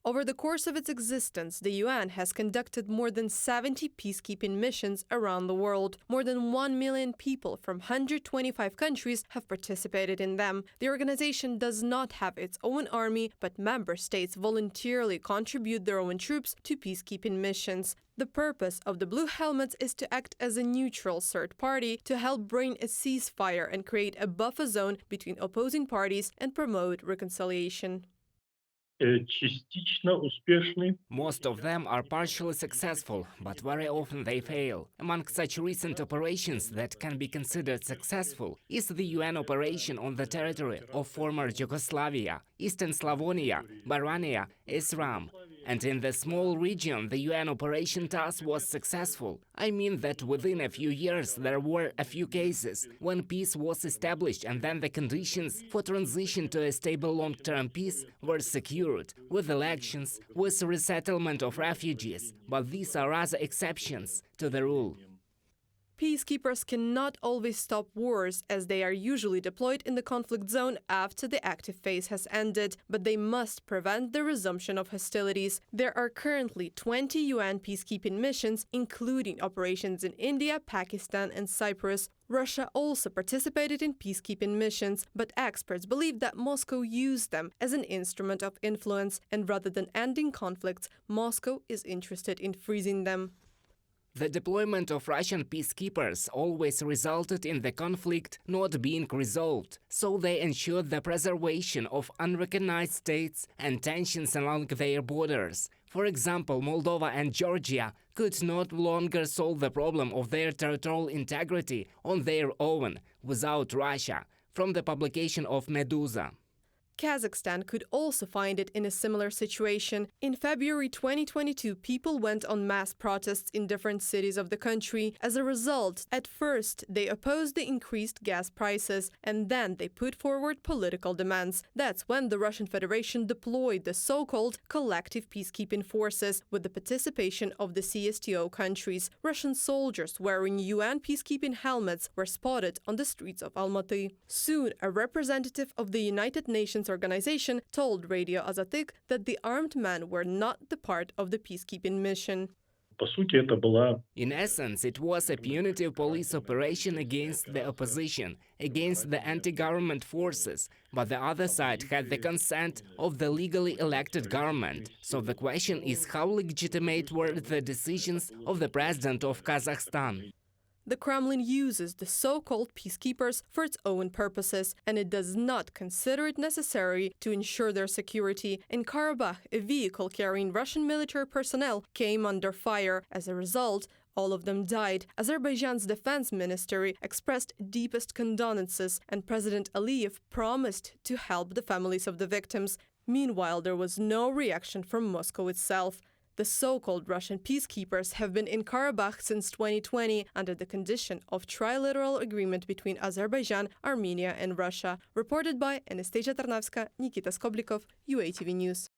Over the course of its existence, the UN has conducted more than 70 peacekeeping missions around the world. More than 1 million people from 125 countries have participated in them. The organization does not have its own army, but member states voluntarily contribute their own troops to peacekeeping missions. The purpose of the Blue Helmets is to act as a neutral third party to help bring a ceasefire and create a buffer zone between opposing parties and promote reconciliation. Most of them are partially successful, but very often they fail. Among such recent operations that can be considered successful is the UN operation on the territory of former Yugoslavia, Eastern Slavonia, Barania, Isram. And in the small region, the UN operation task was successful. I mean that within a few years there were a few cases when peace was established and then the conditions for transition to a stable long-term peace were secured, with elections, with resettlement of refugees. But these are rather exceptions to the rule. Peacekeepers cannot always stop wars, as they are usually deployed in the conflict zone after the active phase has ended, but they must prevent the resumption of hostilities. There are currently 20 UN peacekeeping missions, including operations in India, Pakistan and Cyprus. Russia also participated in peacekeeping missions, but experts believe that Moscow used them as an instrument of influence, and rather than ending conflicts, Moscow is interested in freezing them. The deployment of Russian peacekeepers always resulted in the conflict not being resolved, so they ensured the preservation of unrecognized states and tensions along their borders. For example, Moldova and Georgia could not longer solve the problem of their territorial integrity on their own without Russia, from the publication of Meduza. Kazakhstan could also find it in a similar situation. In February 2022, people went on mass protests in different cities of the country. As a result, at first, they opposed the increased gas prices, and then they put forward political demands. That's when the Russian Federation deployed the so-called collective peacekeeping forces with the participation of the CSTO countries. Russian soldiers wearing UN peacekeeping helmets were spotted on the streets of Almaty. Soon, a representative of the United Nations organization told Radio Azatik that the armed men were not the part of the peacekeeping mission. In essence, it was a punitive police operation against the opposition, against the anti-government forces, but the other side had the consent of the legally elected government. So the question is, how legitimate were the decisions of the president of Kazakhstan? The Kremlin uses the so-called peacekeepers for its own purposes, and it does not consider it necessary to ensure their security. In Karabakh, a vehicle carrying Russian military personnel came under fire. As a result, all of them died. Azerbaijan's defense ministry expressed deepest condolences, and President Aliyev promised to help the families of the victims. Meanwhile, there was no reaction from Moscow itself. The so-called Russian peacekeepers have been in Karabakh since 2020 under the condition of trilateral agreement between Azerbaijan, Armenia and Russia. Reported by Anastasia Tarnavska, Nikita Skoblikov, UATV News.